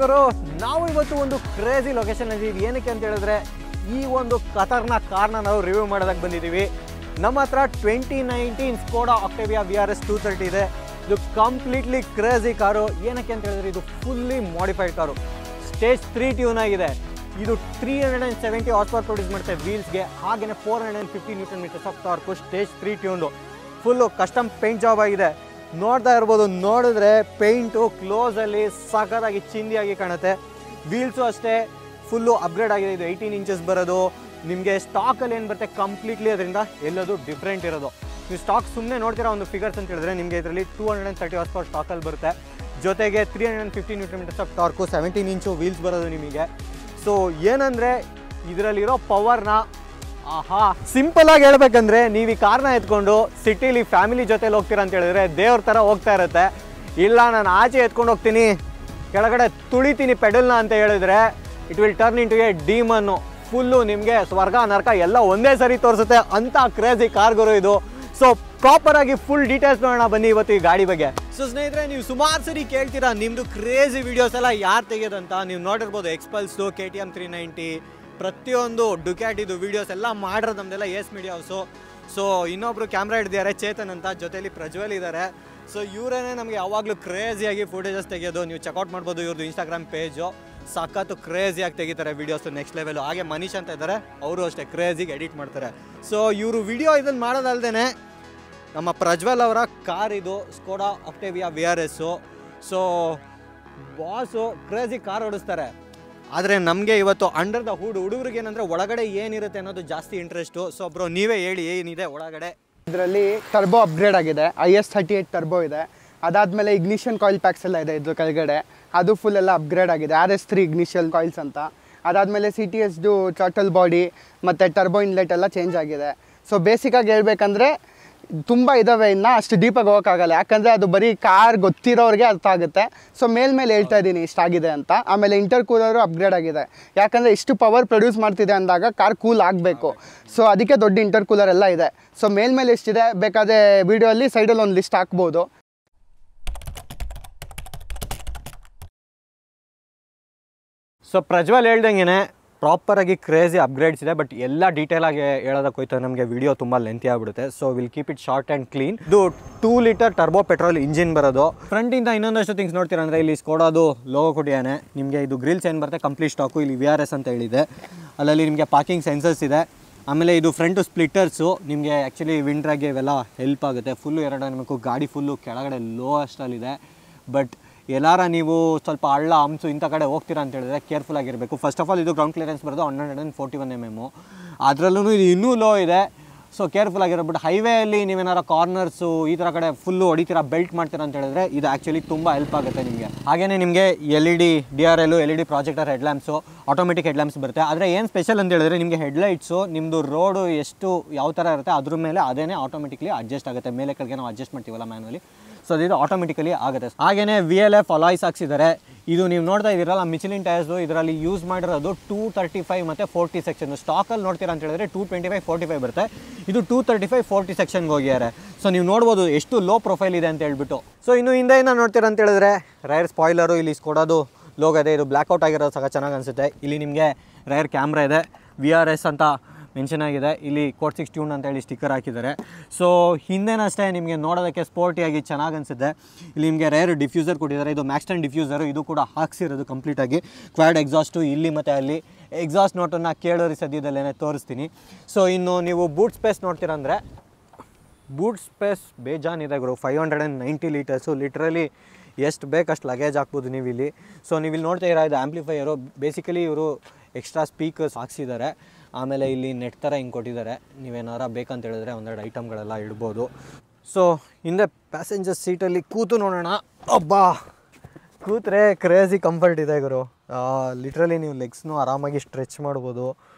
ಗುರು ನಾವು ಇವತ್ತು ಒಂದು ಕ್ರೇಜಿ ಲೊಕೇಶನ್ ಅಲ್ಲಿ ಏನಕ್ಕೆ ಅಂತ ಹೇಳಿದ್ರೆ ಈ ಒಂದು ಖತರ್ನಾಕ್ ಕಾರ್ನ ನಾವು ರಿವ್ಯೂ ಮಾಡೋದಕ್ಕೆ ಬಂದಿದ್ದೀವಿ. ನಮ್ಮ ಹತ್ರ 2019 ಸ್ಕೋಡಾ ಆಕ್ಟೇವಿಯಾ VRS 230 ಇದೆ. ಇದು ಕಂಪ್ಲೀಟ್ಲಿ ಕ್ರೇಜಿ ಕಾರು. ಏನಕ್ಕೆ ಅಂತ ಹೇಳಿದ್ರೆ ಇದು fully modified car. Stage 3 tune ಆಗಿದೆ. ಇದು 370 ಹಾರ್ಸ್ ಪವರ್ ಪ್ರೊಡ್ಯೂಸ್ ಮಾಡುತ್ತೆ ವೀಲ್ಸ್ಗೆ. ಹಾಗೆಯೇ 450 newton metres of torque. Stage 3 ಟ್ಯೂನ್ದು ಫುಲ್ಲು ಕಸ್ಟಮ್ ಪೇಂಟ್ ಜಾಬ್ ಆಗಿದೆ. ನೋಡ್ತಾ ಇರ್ಬೋದು, ನೋಡಿದ್ರೆ ಪೇಂಟು ಕ್ಲೋಸಲ್ಲಿ ಸಖತ್ತಾಗಿ ಚಿಂದಿಯಾಗಿ ಕಾಣುತ್ತೆ. ವೀಲ್ಸು ಅಷ್ಟೇ ಫುಲ್ಲು ಅಪ್ಗ್ರೇಡ್ ಆಗಿದೆ. ಇದು 18 ಇಂಚಸ್ ಬರೋದು. ನಿಮಗೆ ಸ್ಟಾಕಲ್ಲಿ ಏನು ಬರುತ್ತೆ ಕಂಪ್ಲೀಟ್ಲಿ ಅದರಿಂದ ಎಲ್ಲದು ಡಿಫ್ರೆಂಟ್ ಇರೋದು. ನೀವು ಸ್ಟಾಕ್ ಸುಮ್ಮನೆ ನೋಡ್ತೀರಾ ಒಂದು ಫಿಗರ್ಸ್ ಅಂತ ಹೇಳಿದ್ರೆ ನಿಮಗೆ ಇದರಲ್ಲಿ 230 ಹಾರ್ಸ್ ಪವರ್ ಸ್ಟಾಕಲ್ಲಿ ಬರುತ್ತೆ. ಜೊತೆಗೆ 350 newton metres of torque, 17 inch wheels ಬರೋದು ನಿಮಗೆ. ಸೊ ಏನಂದರೆ ಇದರಲ್ಲಿರೋ ಪವರ್ನ ಆಹಾ, ಸಿಂಪಲ್ ಆಗಿ ಹೇಳ್ಬೇಕಂದ್ರೆ ನೀವು ಈ ಕಾರ್ನ ಎತ್ಕೊಂಡು ಸಿಟಿಲಿ ಫ್ಯಾಮಿಲಿ ಜೊತೆಲಿ ಹೋಗ್ತೀರಾ ಅಂತ ಹೇಳಿದ್ರೆ ದೇವ್ರ ಥರ ಹೋಗ್ತಾ ಇರುತ್ತೆ. ಇಲ್ಲ ನಾನು ಆಚೆ ಎತ್ಕೊಂಡು ಹೋಗ್ತೀನಿ, ಕೆಳಗಡೆ ತುಳಿತೀನಿ ಪೆಡಲ್ನ ಅಂತ ಹೇಳಿದ್ರೆ it will turn into a ಡೀಮನ್ನು. ಫುಲ್ಲು ನಿಮಗೆ ಸ್ವರ್ಗ ನರಕ ಎಲ್ಲ ಒಂದೇ ಸರಿ ತೋರಿಸುತ್ತೆ ಅಂತ ಕ್ರೇಜಿ ಕಾರ್ಗಳು ಇದು. ಸೊ ಪ್ರಾಪರ್ ಆಗಿ ಫುಲ್ ಡೀಟೇಲ್ಸ್ ನೋಡೋಣ ಬನ್ನಿ ಇವತ್ತು ಈ ಗಾಡಿ ಬಗ್ಗೆ. ಸೊ ಸ್ನೇಹಿತರೆ, ನೀವು ಸುಮಾರು ಸರಿ ಕೇಳ್ತೀರಾ ನಿಮ್ಮದು ಕ್ರೇಜಿ ವಿಡಿಯೋಸ್ ಎಲ್ಲ ಯಾರು ತೆಗೆಯೋದಂತ. ನೀವು ನೋಡಿರ್ಬೋದು ಎಕ್ಸ್ಪಲ್ಸ್ದು, KTM 390, ಪ್ರತಿಯೊಂದು ಡುಕ್ಯಾಟಿದು ವೀಡಿಯೋಸ್ ಎಲ್ಲ ಮಾಡಿರೋದು ನಮ್ಮದೆಲ್ಲ ಎಸ್ ಮೀಡಿಯಾ ಹೌಸು. ಸೊ ಇನ್ನೊಬ್ರು ಕ್ಯಾಮ್ರಾ ಹಿಡಿದಿದ್ದಾರೆ ಚೇತನ್ ಅಂತ, ಜೊತೆಲಿ ಪ್ರಜ್ವಲ್ ಇದ್ದಾರೆ. ಸೊ ಇವರೇನೆ ನಮಗೆ ಯಾವಾಗಲೂ ಕ್ರೇಜಿಯಾಗಿ ಫುಟೇಜಸ್ ತೆಗೆಯೋದು. ನೀವು ಚೆಕ್ಔಟ್ ಮಾಡ್ಬೋದು ಇವ್ರದ್ದು ಇನ್ಸ್ಟಾಗ್ರಾಮ್ ಪೇಜು. ಸಖತ್ತು ಕ್ರೇಜಿಯಾಗಿ ತೆಗಿತಾರೆ ವೀಡಿಯೋಸು ನೆಕ್ಸ್ಟ್ ಲೆವೆಲು. ಹಾಗೆ ಮನೀಶ್ ಅಂತ ಇದ್ದಾರೆ, ಅವರು ಅಷ್ಟೇ ಕ್ರೇಜಿಗೆ ಎಡಿಟ್ ಮಾಡ್ತಾರೆ. ಸೊ ಇವರು ವಿಡಿಯೋ ಇದನ್ನು ಮಾಡೋದಲ್ದೇ ನಮ್ಮ ಪ್ರಜ್ವಲ್ ಅವರ ಕಾರ್ ಇದು Skoda Octavia VRS. So boss crazy car ಓಡಿಸ್ತಾರೆ. ಆದರೆ ನಮಗೆ ಇವತ್ತು ಅಂಡರ್ ದ ಹುಡ್ ಹುಡುಗರಿಗೆ ಏನಂದರೆ ಒಳಗಡೆ ಏನಿರುತ್ತೆ ಅನ್ನೋದು ಜಾಸ್ತಿ ಇಂಟ್ರೆಸ್ಟು. ಸೊ ಬ್ರೋ ನೀವೇ ಹೇಳಿ ಏನಿದೆ ಒಳಗಡೆ. ಇದರಲ್ಲಿ ಟರ್ಬೋ ಅಪ್ಗ್ರೇಡ್ ಆಗಿದೆ. IS38 ಟರ್ಬೋ ಇದೆ. ಅದಾದಮೇಲೆ ಇಗ್ನಿಷನ್ ಕಾಯಿಲ್ ಪ್ಯಾಕ್ಸ್ ಎಲ್ಲ ಇದೆ ಇದ್ರ ಕೆಳಗಡೆ. ಅದು ಫುಲ್ ಎಲ್ಲ ಅಪ್ಗ್ರೇಡ್ ಆಗಿದೆ. RS3 ಇಗ್ನಿಷನ್ ಕಾಯಿಲ್ಸ್ ಅಂತ. ಅದಾದಮೇಲೆ CTSದು ಚಾಟಲ್ ಬಾಡಿ ಮತ್ತು ಟರ್ಬೋ ಇನ್ಲೆಟ್ ಎಲ್ಲ ಚೇಂಜ್ ಆಗಿದೆ. ಸೊ ಬೇಸಿಕಾಗಿ ಹೇಳ್ಬೇಕಂದ್ರೆ ತುಂಬ ಇದ್ದಾವೆ, ಇನ್ನು ಅಷ್ಟು ಡೀಪಾಗಿ ಹೋಗೋಕ್ಕಾಗಲ್ಲ. ಯಾಕಂದರೆ ಅದು ಬರೀ ಕಾರ್ ಗೊತ್ತಿರೋರಿಗೆ ಅರ್ಥ ಆಗುತ್ತೆ. ಸೊ ಮೇಲ್ಮೇಲೆ ಹೇಳ್ತಾ ಇದ್ದೀನಿ ಇಷ್ಟಾಗಿದೆ ಅಂತ. ಆಮೇಲೆ ಇಂಟರ್ ಕೂಲರು ಅಪ್ಗ್ರೇಡ್ ಆಗಿದೆ. ಯಾಕಂದರೆ ಇಷ್ಟು ಪವರ್ ಪ್ರೊಡ್ಯೂಸ್ ಮಾಡ್ತಿದೆ ಅಂದಾಗ ಕಾರ್ ಕೂಲ್ ಆಗಬೇಕು. ಸೊ ಅದಕ್ಕೆ ದೊಡ್ಡ ಇಂಟರ್ ಕೂಲರ್ ಎಲ್ಲ ಇದೆ. ಸೊ ಮೇಲ್ಮೇಲೆ ಎಷ್ಟಿದೆ ಬೇಕಾದರೆ ವೀಡಿಯೋಲ್ಲಿ ಸೈಡಲ್ಲಿ ಒಂದು ಲಿಸ್ಟ್ ಹಾಕ್ಬೋದು. ಸೊ ಪ್ರಜ್ವಲ್ ಹೇಳ್ದಂಗೆ ಪ್ರಾಪರಾಗಿ ಕ್ರೇಜಿ ಅಪ್ಗ್ರೇಡ್ಸ್ ಇದೆ. ಬಟ್ ಎಲ್ಲ ಡೀಟೇಲಾಗಿ ಹೇಳೋದಕ್ಕೆ ಹೋಯ್ತು ನಮಗೆ ವಿಡಿಯೋ ತುಂಬ ಲೆಂತಿ ಆಗಿಬಿಡುತ್ತೆ. So will keep it short and clean. ಇದು 2 ಲೀಟರ್ ಟರ್ಬೋ ಪೆಟ್ರೋಲ್ ಇಂಜಿನ್ ಬರೋದು. ಫ್ರಂಟಿಂದ ಇನ್ನೊಂದಷ್ಟು ಥಿಂಗ್ಸ್ ನೋಡ್ತೀರಾ ಅಂದರೆ ಇಲ್ಲಿ ಸ್ಕೋಡಾದು ಲೋಗೋ ಕೊಟ್ಟಿದ್ದಾನೆ. ನಿಮಗೆ ಇದು ಗ್ರಿಲ್ಸ್ ಏನು ಬರುತ್ತೆ ಕಂಪ್ಲೀಟ್ ಸ್ಟಾಕು. ಇಲ್ಲಿ VRS ಅಂತ ಹೇಳಿದೆ. ಅಲ್ಲಲ್ಲಿ ನಿಮಗೆ ಪಾರ್ಕಿಂಗ್ ಸೆನ್ಸರ್ಸ್ ಇದೆ. ಆಮೇಲೆ ಇದು ಫ್ರಂಟು ಸ್ಪ್ಲಿಟ್ಟರ್ಸು. ನಿಮಗೆ ಆ್ಯಕ್ಚುಲಿ ವಿಂಡ್ರಾಗೆ ಇವೆಲ್ಲ ಹೆಲ್ಪ್ ಆಗುತ್ತೆ. ಫುಲ್ಲು ಏರೋಡೈನಮಿಕ್ಕು. ಗಾಡಿ ಫುಲ್ಲು ಕೆಳಗಡೆ ಲೋ ಅಷ್ಟಲ್ಲಿದೆ. ಬಟ್ ಎಲ್ಲಾರ ನೀವು ಸ್ವಲ್ಪ ಹಳ್ಳ ಹಂಸು ಇಂಥ ಕಡೆ ಹೋಗ್ತೀರಾ ಅಂತ ಹೇಳಿದ್ರೆ ಕೇರ್ಫುಲ್ ಆಗಿರಬೇಕು. ಫಸ್ಟ್ ಆಫ್ ಆಲ್ ಇದು ಗ್ರೌಂಡ್ ಕ್ಲಿಯರೆನ್ಸ್ ಬರೋದು 141 mm. ಅದರಲ್ಲೂ ಇದು ಇನ್ನೂ ಲೋ ಇದೆ. ಸೊ ಕೇರ್ಫುಲ್ ಆಗಿರೋ. ಬಟ್ ಹೈವೇಯಲ್ಲಿ ನೀವೇನಾರು ಕಾರ್ನರ್ಸು ಈ ಥರ ಕಡೆ ಫುಲ್ಲು ಹೊಡಿತೀರಾ, ಬೆಲ್ಟ್ ಮಾಡ್ತೀರಾ ಅಂತ ಹೇಳಿದ್ರೆ ಇದು ಆ್ಯಕ್ಚುಲಿ ತುಂಬ ಹೆಲ್ಪ್ ಆಗುತ್ತೆ ನಿಮಗೆ. ಹಾಗೆಯೇ ನಿಮಗೆ LED DRL, LED projector headlamps, automatic headlamps ಬರುತ್ತೆ. ಆದರೆ ಏನು ಸ್ಪೆಷಲ್ ಅಂತ ಹೇಳಿದ್ರೆ ನಿಮಗೆ ಹೆಡ್ಲೈಟ್ಸು ನಿಮ್ಮದು ರೋಡು ಎಷ್ಟು ಯಾವ ಥರ ಇರುತ್ತೆ ಅದ್ರ ಮೇಲೆ ಅದೇ ಆಟೋಮೆಟಿಕ್ಲಿ ಅಡ್ಜಸ್ಟ್ ಆಗುತ್ತೆ. ಮೇಲೆ ಕಡೆಗೆ ನಾವು ಅಡ್ಜಸ್ಟ್ ಮಾಡ್ತೀವಲ್ಲ ಮ್ಯಾನುವಲಿ. ಸೊ ಅದು ಆಟೋಮೆಟಿಕಲಿ ಆಗುತ್ತೆ. ಹಾಗೆಯೇ VLF ಅಲಾಯ್ಸ್ ಹಾಕ್ಸಿದ್ದಾರೆ. ಇದು ನೀವು ನೋಡ್ತಾ ಇದ್ದೀರಲ್ಲ ಮಿಚಲಿನ್ ಟೈರ್ಸ್ದು. ಇದರಲ್ಲಿ ಯೂಸ್ ಮಾಡಿರೋದು 235 ಮತ್ತು 40 ಸೆಕ್ಷನ್. ಸ್ಟಾಕಲ್ಲಿ ನೋಡ್ತೀರಾ ಅಂತ ಹೇಳಿದ್ರೆ 225, 45 ಬರುತ್ತೆ. ಇದು 235, 40 ಸೆಕ್ಷನ್ಗೆ ಹೋಗಿದ್ದಾರೆ. ಸೊ ನೀವು ನೋಡ್ಬೋದು ಎಷ್ಟು ಲೋ ಪ್ರೊಫೈಲ್ ಇದೆ ಅಂತ ಹೇಳ್ಬಿಟ್ಟು. ಸೊ ಇನ್ನು ಹಿಂದೆಯಿಂದ ನೋಡ್ತೀರಾ ಅಂತ ಹೇಳಿದ್ರೆ ರೈರ್ ಸ್ಪಾಯ್ಲರು ಇಲ್ಲಿ ಸ್ಕೋಡಾದು ಲೋಗೋ ಇದೆ. ಇದು ಬ್ಲ್ಯಾಕ್ಔಟ್ ಆಗಿರೋದು ಸಹ ಚೆನ್ನಾಗಿ ಅನಿಸುತ್ತೆ. ಇಲ್ಲಿ ನಿಮಗೆ ರೈರ್ ಕ್ಯಾಮ್ರಾ ಇದೆ. VRS ಅಂತ ಮೆನ್ಷನ್ ಆಗಿದೆ. ಇಲ್ಲಿ ಕೋಡ್ 6 ಟ್ಯೂನ್ ಅಂತ ಹೇಳಿ ಸ್ಟಿಕ್ಕರ್ ಹಾಕಿದ್ದಾರೆ. ಸೊ ಹಿಂದೆನಷ್ಟೇ ನಿಮಗೆ ನೋಡೋದಕ್ಕೆ ಸ್ಪೋರ್ಟಿಯಾಗಿ ಚೆನ್ನಾಗಿ ಅನಿಸುತ್ತೆ. ಇಲ್ಲಿ ನಿಮಗೆ ರೇರ್ ಡಿಫ್ಯೂಸರ್ ಕೊಟ್ಟಿದ್ದಾರೆ. ಇದು ಮ್ಯಾಕ್ಸ್ಟನ್ ಡಿಫ್ಯೂಸರು. ಇದು ಕೂಡ ಹಾಕ್ಸಿರೋದು ಕಂಪ್ಲೀಟಾಗಿ. ಕ್ವಾಡ್ ಎಕ್ಸಾಸ್ಟು ಇಲ್ಲಿ ಮತ್ತು ಅಲ್ಲಿ. ಎಕ್ಸಾಸ್ಟ್ ನೋಟನ್ನು ಕೇಳೋರಿ ಸದ್ಯದಲ್ಲೇ ತೋರಿಸ್ತೀನಿ. ಸೊ ಇನ್ನು ನೀವು ಬೂಟ್ ಸ್ಪೇಸ್ ನೋಡ್ತೀರಂದರೆ ಬೂಟ್ ಸ್ಪೇಸ್ ಬೇಜಾನಿದೆ ಗುರು. 590 ಲೀಟರ್ಸು. ಲಿಟ್ರಲಿ ಎಷ್ಟು ಬೇಕಷ್ಟು ಲಗೇಜ್ ಹಾಕ್ಬೋದು ನೀವು ಇಲ್ಲಿ. ಸೊ ನೀವು ಇಲ್ಲಿ ನೋಡ್ತಾ ಇರೋ ಇದು ಆ್ಯಂಪ್ಲಿಫೈಯರು. ಬೇಸಿಕಲಿ ಇವರು ಎಕ್ಸ್ಟ್ರಾ ಸ್ಪೀಕರ್ಸ್ ಹಾಕ್ಸಿದ್ದಾರೆ. ಆಮೇಲೆ ಇಲ್ಲಿ ನೆಟ್ ಥರ ಹಿಂಗೆ ಕೊಟ್ಟಿದ್ದಾರೆ. ನೀವೇನಾರ ಬೇಕಂತ ಹೇಳಿದ್ರೆ ಒಂದೆರಡು ಐಟಮ್ಗಳೆಲ್ಲ ಇಡ್ಬೋದು. ಸೊ ಹಿಂದೆ ಪ್ಯಾಸೆಂಜರ್ ಸೀಟಲ್ಲಿ ಕೂತು ನೋಡೋಣ. ಅಬ್ಬಾ, ಕೂತ್ರೆ ಕ್ರೇಜಿ ಕಂಫರ್ಟ್ ಇದೆ ಗುರು. ಲಿಟ್ರಲಿ ನೀವು ಲೆಗ್ಸ್ನು ಆರಾಮಾಗಿ ಸ್ಟ್ರೆಚ್ ಮಾಡ್ಬೋದು.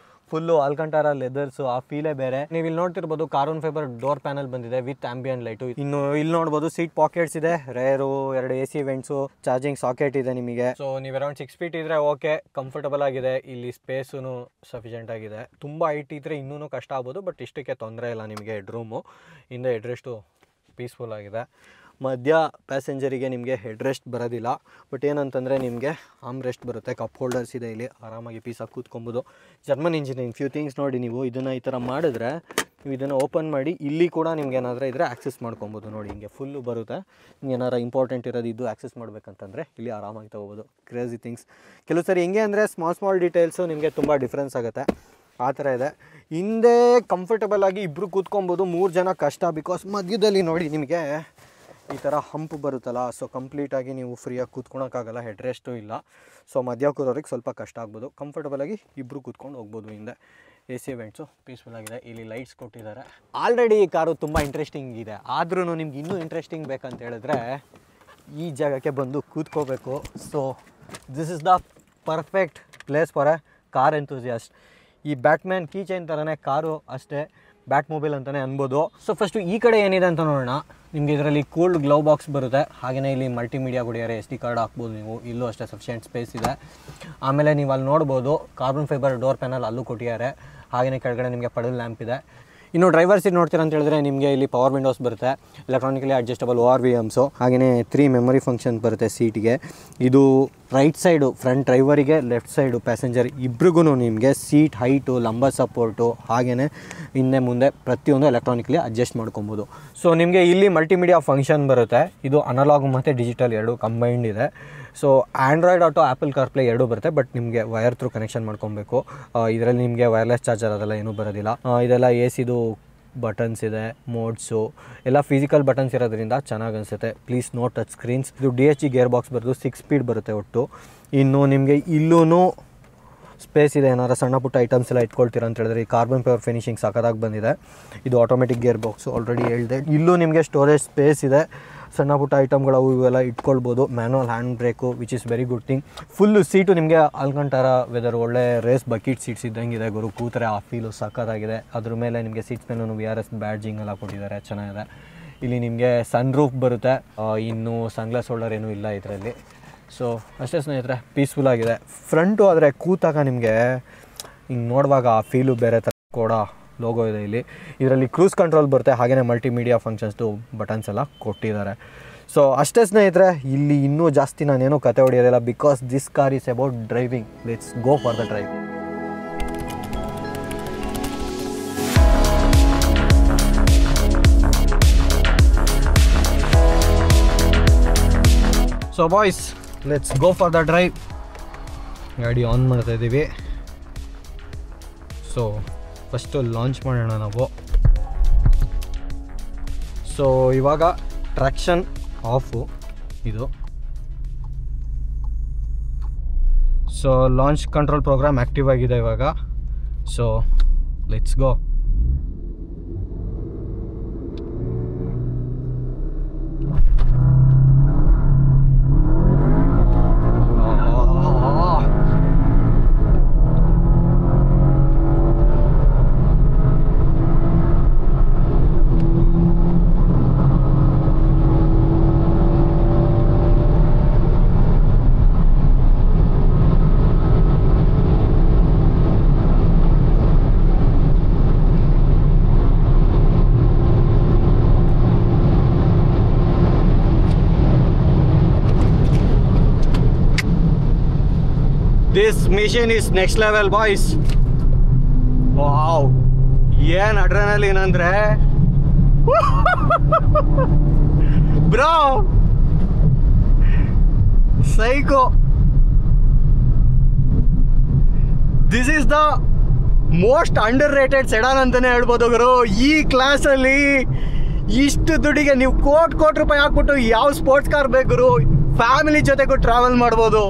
ಫುಲ್ಲು ಆಲ್ಕಂಟಾರ ಲೆದರ್ಸು, ಆ ಫೀಲೇ ಬೇರೆ. ನೀವು ಇಲ್ಲಿ ನೋಡ್ತಿರ್ಬೋದು ಕಾರ್ಬನ್ ಫೈಬರ್ ಡೋರ್ ಪ್ಯಾನಲ್ ಬಂದಿದೆ ವಿತ್ ಆಂಬಿಯನ್ ಲೈಟು. ಇನ್ನು ಇಲ್ಲಿ ನೋಡ್ಬೋದು ಸೀಟ್ ಪಾಕೆಟ್ಸ್ ಇದೆ. Rare, 2 AC vents, charging socket ಇದೆ ನಿಮಗೆ. ಸೊ ನೀವು ಅರೌಂಡ್ 6 ಫೀಟ್ ಇದ್ರೆ ಓಕೆ, ಕಂಫರ್ಟಬಲ್ ಆಗಿದೆ. ಇಲ್ಲಿ ಸ್ಪೇಸು ಸಫಿಷಿಯೆಂಟ್ ಆಗಿದೆ. ತುಂಬ ಹೈಟ್ ಇದ್ರೆ ಇನ್ನೂ ಕಷ್ಟ ಆಗ್ಬೋದು. ಬಟ್ ಇಷ್ಟಕ್ಕೆ ತೊಂದರೆ ಇಲ್ಲ ನಿಮಗೆ. ಹೆಡ್ ರೂಮು ಹಿಂದೆ ಹೆಡ್ರೆಸ್ಟು ಪೀಸ್ಫುಲ್ ಆಗಿದೆ. ಮಧ್ಯ ಪ್ಯಾಸೆಂಜರಿಗೆ ನಿಮಗೆ ಹೆಡ್ ರೆಸ್ಟ್ ಬರೋದಿಲ್ಲ. ಬಟ್ ಏನಂತಂದರೆ ನಿಮಗೆ ಆರ್ಮ್ ರೆಸ್ಟ್ ಬರುತ್ತೆ, ಕಪ್ ಹೋಲ್ಡರ್ಸ್ ಇದೆ, ಇಲ್ಲಿ ಆರಾಮಾಗಿ ಪೀಸಾಗಿ ಕೂತ್ಕೊಬೋದು. ಜರ್ಮನ್ ಇಂಜಿನಿಯರಿಂಗ್ ಫ್ಯೂ ಥಿಂಗ್ಸ್ ನೋಡಿ, ನೀವು ಇದನ್ನು ಈ ಥರ ಮಾಡಿದ್ರೆ ನೀವು ಇದನ್ನು ಓಪನ್ ಮಾಡಿ ಇಲ್ಲಿ ಕೂಡ ನಿಮ್ಗೆ ಏನಾದರೂ ಇದ್ದರೆ ಆಕ್ಸೆಸ್ ಮಾಡ್ಕೊಬೋದು. ನೋಡಿ ಹಿಂಗೆ ಫುಲ್ಲು ಬರುತ್ತೆ. ನಿಮ್ಗೆ ಏನಾರು ಇಂಪಾರ್ಟೆಂಟ್ ಇರೋದು ಇದು ಆಕ್ಸೆಸ್ ಮಾಡಬೇಕಂತಂದರೆ ಇಲ್ಲಿ ಆರಾಮಾಗಿ ತೊಗೋಬೋದು. Crazy things. ಕೆಲವು ಸರಿ ಹೆಂಗೆ ಅಂದರೆ ಸ್ಮಾಲ್ ಡೀಟೇಲ್ಸು ನಿಮಗೆ ತುಂಬ ಡಿಫ್ರೆನ್ಸ್ ಆಗುತ್ತೆ, ಆ ಥರ ಇದೆ. ಹಿಂದೆ ಕಂಫರ್ಟಬಲ್ ಆಗಿ ಇಬ್ಬರು ಕೂತ್ಕೊಬೋದು, 3 ಜನ ಕಷ್ಟ. ಬಿಕಾಸ್ ಮಧ್ಯದಲ್ಲಿ ನೋಡಿ ನಿಮಗೆ ಈ ಥರ ಹಂಪು ಬರುತ್ತಲ್ಲ, ಸೊ ಕಂಪ್ಲೀಟಾಗಿ ನೀವು ಫ್ರೀಯಾಗಿ ಕೂತ್ಕೊಳಕ್ಕಾಗಲ್ಲ, ಹೆಡ್ ರೆಸ್ಟು ಇಲ್ಲ. ಸೊ ಮಧ್ಯ ಕೂರೋರಿಗೆ ಸ್ವಲ್ಪ ಕಷ್ಟ ಆಗ್ಬೋದು. ಕಂಫರ್ಟಬಲಾಗಿ ಇಬ್ಬರು ಕೂತ್ಕೊಂಡು ಹೋಗ್ಬೋದು. ಹಿಂದೆ AC ವೆಂಟ್ಸು ಪೀಸ್ಫುಲ್ ಆಗಿದೆ, ಇಲ್ಲಿ ಲೈಟ್ಸ್ ಕೊಟ್ಟಿದ್ದಾರೆ. ಆಲ್ರೆಡಿ ಈ ಕಾರು ತುಂಬ ಇಂಟ್ರೆಸ್ಟಿಂಗ್ ಇದೆ, ಆದ್ರೂ ನಿಮ್ಗೆ ಇನ್ನೂ ಇಂಟ್ರೆಸ್ಟಿಂಗ್ ಬೇಕಂತ ಹೇಳಿದ್ರೆ ಈ ಜಾಗಕ್ಕೆ ಬಂದು ಕೂತ್ಕೋಬೇಕು. So this is the perfect place for a car enthusiast. ಈ ಬ್ಯಾಟ್ಮ್ಯಾನ್ ಕೀ ಚೈನ್ ಥರನೇ ಕಾರು ಅಷ್ಟೇ, ಬ್ಯಾಟ್ ಮೊಬೈಲ್ ಅಂತಲೇ ಅನ್ಬೋದು. ಸೊ ಫಸ್ಟು ಈ ಕಡೆ ಏನಿದೆ ಅಂತ ನೋಡೋಣ. ನಿಮಗೆ ಇದರಲ್ಲಿ ಕೂಲ್ಡ್ ಗ್ಲೌ ಬಾಕ್ಸ್ ಬರುತ್ತೆ, ಹಾಗೆಯೇ ಇಲ್ಲಿ ಮಲ್ಟಿಮೀಡಿಯಾ ಕೊಡಿದ್ದಾರೆ, SD ಕಾರ್ಡ್ ಹಾಕ್ಬೋದು ನೀವು, ಇಲ್ಲೂ ಅಷ್ಟೇ ಸಫಿಷಿಯೆಂಟ್ ಸ್ಪೇಸ್ ಇದೆ. ಆಮೇಲೆ ನೀವು ಅಲ್ಲಿ ನೋಡ್ಬೋದು ಕಾರ್ಬನ್ ಫೈಬರ್ ಡೋರ್ ಪ್ಯಾನಲ್ ಅಲ್ಲೂ ಕೊಟ್ಟಿದ್ದಾರೆ, ಹಾಗೆಯೇ ಕೆಳಗಡೆ ನಿಮಗೆ ಪಡಲ್ ಲ್ಯಾಂಪ್ ಇದೆ. ಇನ್ನು ಡ್ರೈವರ್ ಸೀಟ್ ನೋಡ್ತೀರ ಅಂತ ಹೇಳಿದ್ರೆ ನಿಮಗೆ ಇಲ್ಲಿ ಪವರ್ ವಿಂಡೋಸ್ ಬರುತ್ತೆ, ಎಲೆಕ್ಟ್ರಾನಿಕಲಿ ಅಡ್ಜಸ್ಟಬಲ್ ORVMಸು, ಹಾಗೆಯೇ 3 ಮೆಮೊರಿ ಫಂಕ್ಷನ್ ಬರುತ್ತೆ ಸೀಟಿಗೆ. ಇದು ರೈಟ್ ಸೈಡು ಫ್ರಂಟ್ ಡ್ರೈವರಿಗೆ, ಲೆಫ್ಟ್ ಸೈಡು ಪ್ಯಾಸೆಂಜರ್ ಇಬ್ರಿಗೂ ನಿಮಗೆ ಸೀಟ್ ಹೈಟು, ಲಂಬ ಸಪೋರ್ಟು, ಹಾಗೆಯೇ ಹಿಂದೆ ಮುಂದೆ ಪ್ರತಿಯೊಂದು ಎಲೆಕ್ಟ್ರಾನಿಕಲಿ ಅಡ್ಜಸ್ಟ್ ಮಾಡ್ಕೊಬೋದು. ಸೊ ನಿಮಗೆ ಇಲ್ಲಿ ಮಲ್ಟಿಮೀಡಿಯಾ ಫಂಕ್ಷನ್ ಬರುತ್ತೆ, ಇದು ಅನಲಾಗ್ ಮತ್ತು ಡಿಜಿಟಲ್ ಎರಡು ಕಂಬೈಂಡ್ ಇದೆ. So Android auto, apple CarPlay ಎರಡೂ ಬರುತ್ತೆ, ಬಟ್ ನಿಮಗೆ ವೈರ್ ಥ್ರೂ ಕನೆಕ್ಷನ್ ಮಾಡ್ಕೊಬೇಕು. ಇದರಲ್ಲಿ ನಿಮಗೆ ವೈರ್ಲೆಸ್ ಚಾರ್ಜರ್ ಅದೆಲ್ಲ ಏನೂ ಬರೋದಿಲ್ಲ. ಇದೆಲ್ಲ ACದು ಬಟನ್ಸ್ ಇದೆ, ಮೋಡ್ಸು ಎಲ್ಲ ಫಿಸಿಕಲ್ ಬಟನ್ಸ್ ಇರೋದ್ರಿಂದ ಚೆನ್ನಾಗಿ ಅನಿಸುತ್ತೆ. Please no touch screens. ಇದು DHE ಗೇರ್ ಬಾಕ್ಸ್ ಬರೋದು 6 ಸ್ಪೀಡ್ ಬರುತ್ತೆ ಒಟ್ಟು. ಇನ್ನು ನಿಮಗೆ ಇಲ್ಲೂ ಸ್ಪೇಸ್ ಇದೆ, ಏನಾರು ಸಣ್ಣ ಪುಟ್ಟ ಐಟಮ್ಸ್ ಎಲ್ಲ ಇಟ್ಕೊಳ್ತೀರ ಅಂತ ಹೇಳಿದ್ರೆ ಈ ಕಾರ್ಬನ್ ಫೈಬರ್ ಫಿನಿಶಿಂಗ್ ಸಖತ್ತಾಗಿ ಬಂದಿದೆ. ಇದು ಆಟೋಮೆಟಿಕ್ ಗೇರ್ ಬಾಕ್ಸು, ಆಲ್ರೆಡಿ ಹೇಳಿದೆ. ಇಲ್ಲೂ ನಿಮಗೆ ಸ್ಟೋರೇಜ್ ಸ್ಪೇಸ್ ಇದೆ, ಸಣ್ಣ ಪುಟ್ಟ ಐಟಮ್ಗಳು ಅವು ಇವೆಲ್ಲ ಇಟ್ಕೊಳ್ಬೋದು. Manual hand brake which is very good thing. Full seat ನಿಮಗೆ ಆಲ್ಕಂಟಾರ ವೆದರ್ ಒಳ್ಳೆ ರೇಸ್ ಬಕೆಟ್ ಸೀಟ್ಸ್ ಇದ್ದಂಗಿದೆ ಗುರು, ಕೂತರೆ ಆ ಫೀಲು ಸಖತ್ತಾಗಿದೆ. ಅದ್ರ ಮೇಲೆ ನಿಮಗೆ ಸೀಟ್ಸ್ ಮೇಲೂ VRS ಬ್ಯಾಡ್ಜಿಂಗ್ ಎಲ್ಲ ಕೊಟ್ಟಿದ್ದಾರೆ, ಚೆನ್ನಾಗಿದೆ. ಇಲ್ಲಿ ನಿಮಗೆ ಸನ್ ರೂಫ್ ಬರುತ್ತೆ, ಇನ್ನು ಸನ್ಗ್ಲಾಸ್ ಹೋಲ್ಡರ್ ಏನೂ ಇಲ್ಲ ಇದರಲ್ಲಿ. ಸೊ ಅಷ್ಟೇ ಸ್ನೇಹಿತರೆ, ಪೀಸ್ಫುಲ್ ಆಗಿದೆ. ಫ್ರಂಟು ಆದರೆ ಕೂತಾಗ ನಿಮಗೆ ಹಿಂಗೆ ನೋಡುವಾಗ ಆ ಫೀಲು ಬೇರೆ ಥರ ಕೂಡ ಲೋಗೋ ಇದೆ ಇಲ್ಲಿ. ಇದರಲ್ಲಿ ಕ್ರೂಸ್ ಕಂಟ್ರೋಲ್ ಬರುತ್ತೆ, ಹಾಗೆಯೇ ಮಲ್ಟಿಮೀಡಿಯಾ ಫಂಕ್ಷನ್ಸ್ದು ಬಟನ್ಸ್ ಎಲ್ಲ ಕೊಟ್ಟಿದ್ದಾರೆ. ಸೊ ಅಷ್ಟೇ ಸ್ನೇಹಿತರೆ, ಇಲ್ಲಿ ಇನ್ನೂ ಜಾಸ್ತಿ ನಾನೇನೂ ಕತೆ ಹೊಡೆಯೋದಿಲ್ಲ, because this car is about driving. Let's go for the drive. So boys, let's go for the drive. ಗಾಡಿ ಆನ್ ಮಾಡ್ತಾ ಇದ್ದೀವಿ. ಸೊ ಫಸ್ಟು ಲಾಂಚ್ ಮಾಡೋಣ ನಾವು. ಸೊ ಇವಾಗ ಟ್ರ್ಯಾಕ್ಷನ್ ಆಫು ಇದು. So launch control program active ಆಗಿದೆ ಇವಾಗ. So let's go. This mission is next level, boys. Wow, ಏನ್ ಅಡ್ರೆನಲಿನ್ ಅಂದ್ರೆ bro, psycho. This is the most underrated sedan ಅಂತಾನೆ ಹೇಳ್ಬೋದು ಗುರು. ಈ ಕ್ಲಾಸಲ್ಲಿ ಇಷ್ಟು ದುಡ್ಡಿಗೆ ನೀವು ಕೋಟಿ ರೂಪಾಯಿ ಹಾಕ್ಬಿಟ್ಟು ಯಾವ ಸ್ಪೋರ್ಟ್ಸ್ ಕಾರ್ ಬೇಕು ಗುರು, ಫ್ಯಾಮಿಲಿ ಜೊತೆಗೂ ಟ್ರಾವೆಲ್ ಮಾಡ್ಬೋದು.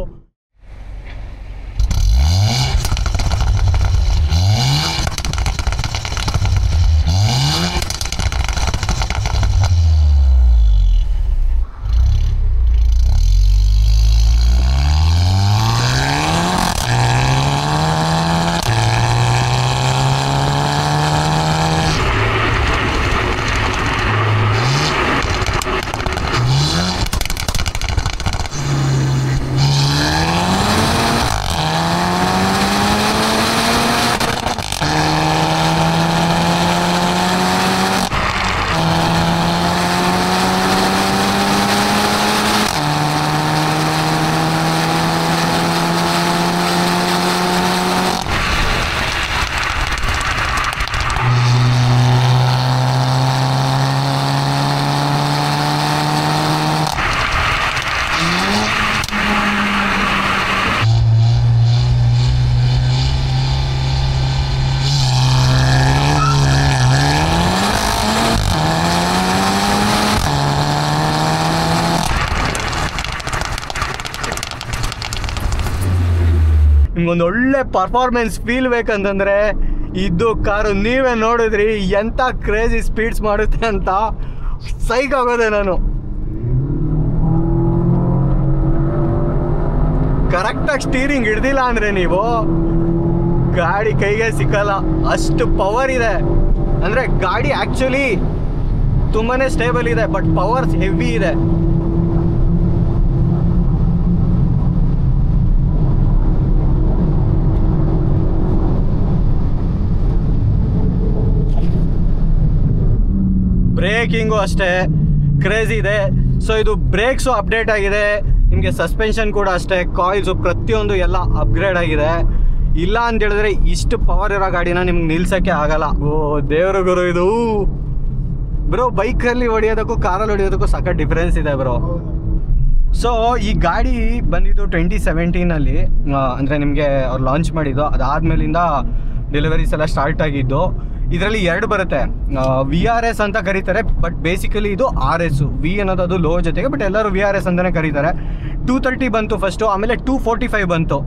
ನಿಮ್ಗೊಂದು ಒಳ್ಳೆ ಪರ್ಫಾರ್ಮೆನ್ಸ್ ಫೀಲ್ ಬೇಕಂತಂದರೆ ಇದು ಕಾರು ನೀವೇ ನೋಡಿದ್ರಿ ಎಂಥ ಕ್ರೇಜಿ ಸ್ಪೀಡ್ಸ್ ಮಾಡುತ್ತೆ ಅಂತ. ಸೈಕ್ ಆಗೋದೆ ನಾನು. ಕರೆಕ್ಟಾಗಿ ಸ್ಟೀರಿಂಗ್ ಹಿಡ್ದಿಲ್ಲ ಅಂದರೆ ನೀವು ಗಾಡಿ ಕೈಗೆ ಸಿಕ್ಕಲ್ಲ, ಅಷ್ಟು ಪವರ್ ಇದೆ. ಅಂದರೆ ಗಾಡಿ ಆ್ಯಕ್ಚುಲಿ ತುಂಬಾ ಸ್ಟೇಬಲ್ ಇದೆ, ಬಟ್ ಪವರ್ಸ್ ಹೆವಿ ಇದೆ. ಬ್ರೇಕಿಂಗು ಅಷ್ಟೇ ಕ್ರೇಜಿ ಇದೆ. ಸೊ ಇದು ಬ್ರೇಕ್ಸು ಅಪ್ಡೇಟ್ ಆಗಿದೆ, ನಿಮಗೆ ಸಸ್ಪೆನ್ಷನ್ ಕೂಡ ಅಷ್ಟೇ, ಕಾಯಿಲ್ಸು ಪ್ರತಿಯೊಂದು ಎಲ್ಲ ಅಪ್ಗ್ರೇಡ್ ಆಗಿದೆ. ಇಲ್ಲ ಅಂತ ಹೇಳಿದ್ರೆ ಇಷ್ಟು ಪವರ್ ಇರೋ ಗಾಡಿನ ನಿಮ್ಗೆ ನಿಲ್ಸೋಕ್ಕೆ ಆಗಲ್ಲ. ಓ ದೇವ್ರು ಗುರು, ಇದು ಬ್ರೋ ಬೈಕಲ್ಲಿ ಹೊಡಿಯೋದಕ್ಕೂ ಕಾರಲ್ಲಿ ಹೊಡಿಯೋದಕ್ಕೂ ಸಖತ್ ಡಿಫ್ರೆನ್ಸ್ ಇದೆ ಬ್ರೋ. ಸೊ ಈ ಗಾಡಿ ಬಂದಿದ್ದು 2017 ಅಂದರೆ ನಿಮಗೆ ಅವ್ರು ಲಾಂಚ್ ಮಾಡಿದ್ದು. ಅದಾದಮೇಲಿಂದ ಡೆಲಿವರೀಸ್ ಎಲ್ಲ ಸ್ಟಾರ್ಟ್ ಆಗಿದ್ದು. ಇದರಲ್ಲಿ 2 ಬರುತ್ತೆ, VRS ಅಂತ ಕರೀತಾರೆ, ಬಟ್ ಬೇಸಿಕಲಿ ಇದು RS. ವಿ ಅನ್ನೋದು ಅದು ಲೋ ಜೊತೆಗೆ, ಬಟ್ ಎಲ್ಲರೂ VRS ಅಂತಲೇ ಕರೀತಾರೆ. 230 ಬಂತು ಫಸ್ಟು, ಆಮೇಲೆ 245 ಬಂತು.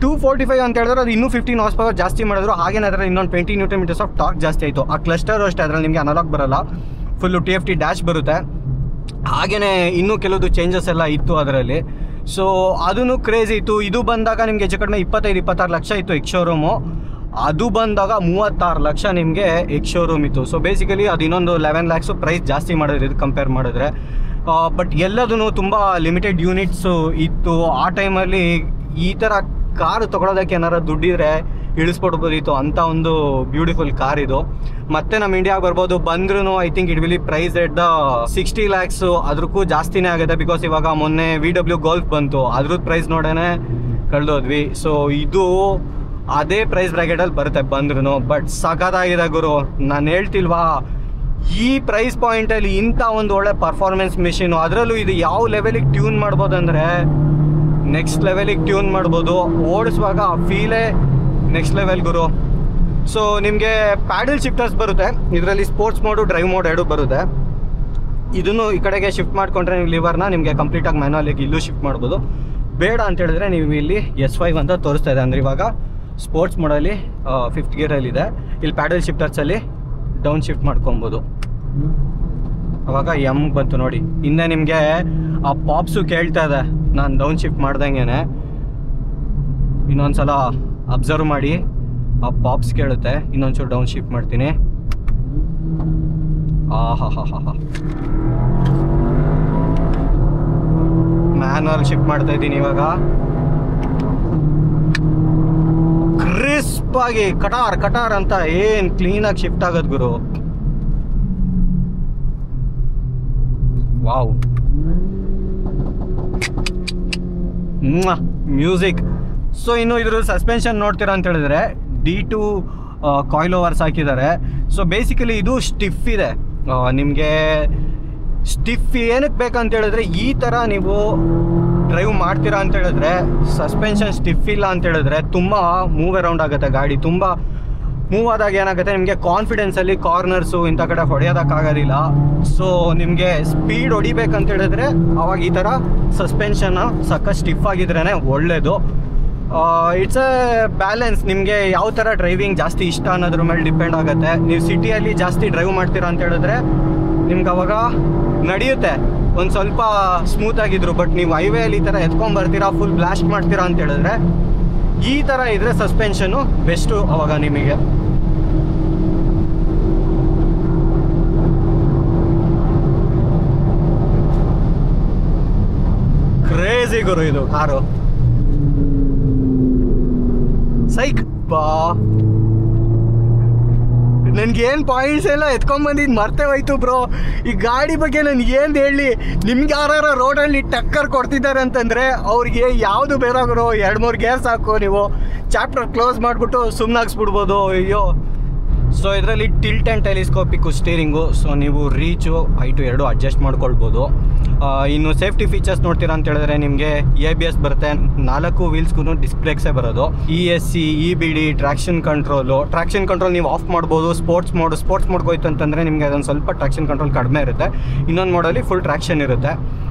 245 ಅಂತ ಹೇಳಿದ್ರೆ ಅದು ಇನ್ನೂ 15 ಹಾರ್ಸ್ ಪವರ್ ಜಾಸ್ತಿ ಮಾಡಿದ್ರು. ಹಾಗೇನೆ ಅದರಲ್ಲಿ ಇನ್ನೊಂದು 20 Nm ಆಫ್ ಟಾರ್ಕ್ ಜಾಸ್ತಿ ಆಯಿತು. ಆ ಕ್ಲಸ್ಟರು ಅಷ್ಟೇ, ಅದರಲ್ಲಿ ನಿಮಗೆ ಅನಲಾಗ್ ಬರೋಲ್ಲ, ಫುಲ್ಲು TFT ಡ್ಯಾಶ್ ಬರುತ್ತೆ. ಹಾಗೆಯೇ ಇನ್ನೂ ಕೆಲವೊಂದು ಚೇಂಜಸ್ ಎಲ್ಲ ಇತ್ತು ಅದರಲ್ಲಿ. ಸೊ ಅದೂ ಕ್ರೇಜಿ ಇತ್ತು. ಇದು ಬಂದಾಗ ನಿಮಗೆ ಹೆಚ್ಚು ಕಡಿಮೆ 25-26 ಲಕ್ಷ ಇತ್ತು ಎಕ್ಸ್ ಶೋರೂಮು. ಅದು ಬಂದಾಗ 36 ಲಕ್ಷ ನಿಮಗೆ ಎಕ್ಸ್ ಶೋರೂಮ್ ಇತ್ತು. ಸೊ ಬೇಸಿಕಲಿ ಅದು ಇನ್ನೊಂದು 11 ಲ್ಯಾಕ್ಸು ಪ್ರೈಸ್ ಜಾಸ್ತಿ ಮಾಡಿದ್ರೆ ಇದು ಕಂಪೇರ್ ಮಾಡಿದ್ರೆ. ಬಟ್ ಎಲ್ಲದೂ ತುಂಬ ಲಿಮಿಟೆಡ್ ಯೂನಿಟ್ಸು ಇತ್ತು. ಆ ಟೈಮಲ್ಲಿ ಈ ಥರ ಕಾರು ತೊಗೊಳೋದಕ್ಕೆ ಏನಾರು ದುಡ್ಡಿದ್ರೆ ಇಳಿಸ್ಕೊಡ್ಬೋದಿತ್ತು ಅಂತ ಒಂದು ಬ್ಯೂಟಿಫುಲ್ ಕಾರ್ ಇದು. ಮತ್ತೆ ನಮ್ಮ ಇಂಡಿಯಾಗೆ ಬರ್ಬೋದು, ಬಂದ್ರೂ I think it will price at the 60 lakhs, ಅದಕ್ಕೂ ಜಾಸ್ತಿನೇ ಆಗುತ್ತೆ. ಬಿಕಾಸ್ ಇವಾಗ ಮೊನ್ನೆ VW ಗೋಲ್ಫ್ ಬಂತು, ಅದ್ರದ್ದು ಪ್ರೈಸ್ ನೋಡೇ ಕಳೆದೋದ್ವಿ. ಸೊ ಇದು ಅದೇ ಪ್ರೈಸ್ ಬ್ರ್ಯಾಕೆಟಲ್ಲಿ ಬರುತ್ತೆ ಬಂದ್ರೂ. ಬಟ್ ಸಖತ್ತಾಗಿದೆ ಗುರು, ನಾನು ಹೇಳ್ತಿಲ್ವಾ, ಈ ಪ್ರೈಸ್ ಪಾಯಿಂಟಲ್ಲಿ ಇಂಥ ಒಂದು ಒಳ್ಳೆ ಪರ್ಫಾರ್ಮೆನ್ಸ್ ಮಿಷಿನು, ಅದರಲ್ಲೂ ಇದು ಯಾವ ಲೆವೆಲಿಗೆ ಟ್ಯೂನ್ ಮಾಡ್ಬೋದು ಅಂದರೆ ನೆಕ್ಸ್ಟ್ ಲೆವೆಲಿಗೆ ಟ್ಯೂನ್ ಮಾಡ್ಬೋದು. ಓಡಿಸುವಾಗ ಆ ಫೀಲೇ ನೆಕ್ಸ್ಟ್ ಲೆವೆಲ್ ಗುರು. ಸೊ ನಿಮಗೆ ಪ್ಯಾಡಲ್ ಶಿಫ್ಟರ್ಸ್ ಬರುತ್ತೆ ಇದರಲ್ಲಿ, ಸ್ಪೋರ್ಟ್ಸ್ ಮೋಡು, ಡ್ರೈವ್ ಮೋಡ್ 2 ಬರುತ್ತೆ. ಇದನ್ನು ಈ ಕಡೆಗೆ ಶಿಫ್ಟ್ ಮಾಡಿಕೊಂಡ್ರೆ ನೀವು ಲಿವರ್ನ ನಿಮಗೆ ಕಂಪ್ಲೀಟಾಗಿ ಮ್ಯಾನುವಲಿಗೆ ಇಲ್ಲೂ ಶಿಫ್ಟ್ ಮಾಡ್ಬೋದು. ಬೇಡ ಅಂತ ಹೇಳಿದ್ರೆ ನೀವು ಇಲ್ಲಿ S5 ಅಂತ ತೋರಿಸ್ತಾ ಇದೆ. ಅಂದರೆ ಇವಾಗ ಸ್ಪೋರ್ಟ್ಸ್ ಮೋಡಲ್ಲಿ 5th ಗೇರಲ್ಲಿದೆ. ಇಲ್ಲಿ ಪ್ಯಾಡಲ್ ಶಿಫ್ಟರ್ಸಲ್ಲಿ ಡೌನ್ ಶಿಫ್ಟ್ ಮಾಡ್ಕೊಬೋದು. ಅವಾಗ M ಬಂತು ನೋಡಿ. ಹಿಂದೆ ನಿಮಗೆ ಆ ಪಾಪ್ಸು ಕೇಳ್ತಾ ಇದೆ ನಾನು ಡೌನ್ ಶಿಫ್ಟ್ ಮಾಡ್ದಂಗೆ. ಇನ್ನೊಂದು ಸಲ ಅಬ್ಸರ್ವ್ ಮಾಡಿ, ಆ ಪಾಪ್ಸ್ ಕೇಳುತ್ತೆ. ಇನ್ನೊಂಚೂರು ಡೌನ್ ಶಿಫ್ಟ್ ಮಾಡ್ತೀನಿ. ಮ್ಯಾನುವಲ್ ಶಿಫ್ಟ್ ಮಾಡ್ತಾ ಇದ್ದೀನಿ ಇವಾಗ. ಕ್ರಿಸ್ಪ್ ಆಗಿ ಕಟಾರ್ ಕಟಾರ್ ಅಂತ ಏನು ಕ್ಲೀನಾಗಿ ಶಿಫ್ಟ್ ಆಗೋದು ಗುರು. Wow, music. ಸೊ ಇನ್ನು ಇದ್ರ ಸಸ್ಪೆನ್ಷನ್ ನೋಡ್ತೀರಾ ಅಂತ ಹೇಳಿದ್ರೆ D2 ಕಾಯಿಲ್ ಓವರ್ಸ್ ಹಾಕಿದ್ದಾರೆ. ಸೊ ಬೇಸಿಕಲಿ ಇದು ಸ್ಟಿಫ್ ಇದೆ. ನಿಮಗೆ ಸ್ಟಿಫ್ ಏನಕ್ಕೆ ಬೇಕಂತ ಹೇಳಿದ್ರೆ, ಈ ಥರ ನೀವು ಡ್ರೈವ್ ಮಾಡ್ತೀರಾ ಅಂತ ಹೇಳಿದ್ರೆ, ಸಸ್ಪೆನ್ಷನ್ ಸ್ಟಿಫ್ ಇಲ್ಲ ಅಂತ ಹೇಳಿದ್ರೆ ತುಂಬ ಮೂವ್ ಅರೌಂಡ್ ಆಗುತ್ತೆ ಗಾಡಿ. ತುಂಬ ಮೂವ್ ಆದಾಗ ಏನಾಗುತ್ತೆ, ನಿಮಗೆ ಕಾನ್ಫಿಡೆನ್ಸಲ್ಲಿ ಕಾರ್ನರ್ಸು ಇಂಥ ಕಡೆ ಹೊಡೆಯೋದಕ್ಕಾಗೋದಿಲ್ಲ. ಸೊ ನಿಮಗೆ ಸ್ಪೀಡ್ ಹೊಡಿಬೇಕಂತ ಹೇಳಿದ್ರೆ ಅವಾಗ ಈ ಥರ ಸಸ್ಪೆನ್ಷನ್ ಸಕ್ಕ ಸ್ಟಿಫ್ ಆಗಿದ್ರೇ ಒಳ್ಳೆಯದು. It's A balance. ನಿಮಗೆ ಯಾವ ಥರ ಡ್ರೈವಿಂಗ್ ಜಾಸ್ತಿ ಇಷ್ಟ ಅನ್ನೋದ್ರ ಮೇಲೆ ಡಿಪೆಂಡ್ ಆಗುತ್ತೆ. ನೀವು ಸಿಟಿಯಲ್ಲಿ ಜಾಸ್ತಿ ಡ್ರೈವ್ ಮಾಡ್ತೀರಾ ಅಂತ ಹೇಳಿದ್ರೆ ನಿಮ್ಗೆ ಅವಾಗ ನಡೆಯುತ್ತೆ ಒಂದು ಸ್ವಲ್ಪ ಸ್ಮೂತ್ ಆಗಿದ್ರು. ಬಟ್ ನೀವು ಹೈವೇಲಿ ಈ ಥರ ಎತ್ಕೊಂಡ್ಬರ್ತೀರಾ, ಫುಲ್ ಬ್ಲಾಸ್ಟ್ ಮಾಡ್ತೀರಾ ಅಂತ ಹೇಳಿದ್ರೆ ಈ ಥರ ಇದ್ರೆ ಸಸ್ಪೆನ್ಷನು ಬೆಸ್ಟು ಅವಾಗ ನಿಮಗೆ. ಕ್ರೇಜಿ ಗುರು ಇದು ಕಾರು. ಸೈಕ್ ಬಾ, ನನಗೇನು ಪಾಯಿಂಟ್ಸ್ ಎಲ್ಲ ಎತ್ಕೊಂಡ್ಬಂದಿದ್ದು ಮರ್ತೇ ಹೋಯ್ತು ಬ್ರೋ. ಈ ಗಾಡಿ ಬಗ್ಗೆ ನನಗೆ ಏನು ಹೇಳಿ. ನಿಮ್ಗೆ ಯಾರು ರೋಡಲ್ಲಿ ಟಕ್ಕರ್ ಕೊಡ್ತಿದ್ದಾರೆ ಅಂತಂದರೆ ಅವ್ರಿಗೆ ಯಾವುದು ಬೇರಾಗರು 2-3 ಗೇರ್ ಸಾಕು, ನೀವು ಚಾಪ್ಟರ್ ಕ್ಲೋಸ್ ಮಾಡಿಬಿಟ್ಟು ಸುಮ್ಮನಾಗಿಸ್ಬಿಡ್ಬೋದು. ಅಯ್ಯೋ. ಸೊ ಇದರಲ್ಲಿ tilt and telescopic steering. So ನೀವು ರೀಚು ಹೈಟು 2 ಅಡ್ಜಸ್ಟ್ ಮಾಡ್ಕೊಳ್ಬೋದು. ಇನ್ನು ಸೇಫ್ಟಿ ಫೀಚರ್ಸ್ ನೋಡ್ತೀರಾ ಅಂತ ಹೇಳಿದ್ರೆ ನಿಮಗೆ ABS ಬರುತ್ತೆ, 4 ವೀಲ್ಸ್ಗೂ ಡಿಸ್ಕ್ ಬ್ರೇಕ್ಸೇ ಬರೋದು. ESC, EBD, ಟ್ರಾಕ್ಷನ್ ಕಂಟ್ರೋಲ್ ನೀವು ಆಫ್ ಮಾಡ್ಬೋದು. ಸ್ಪೋರ್ಟ್ಸ್ ಮೋಡ್ಗೆ ಹೋಯ್ತು ಅಂತಂದರೆ ನಿಮಗೆ ಅದೊಂದು ಸ್ವಲ್ಪ ಟ್ರಾಕ್ಷನ್ ಕಂಟ್ರೋಲ್ ಕಡಿಮೆ ಇರುತ್ತೆ. ಇನ್ನೊಂದು ಮೋಡಲ್ಲಿ ಫುಲ್ ಟ್ರಾಕ್ಷನ್ ಇರುತ್ತೆ.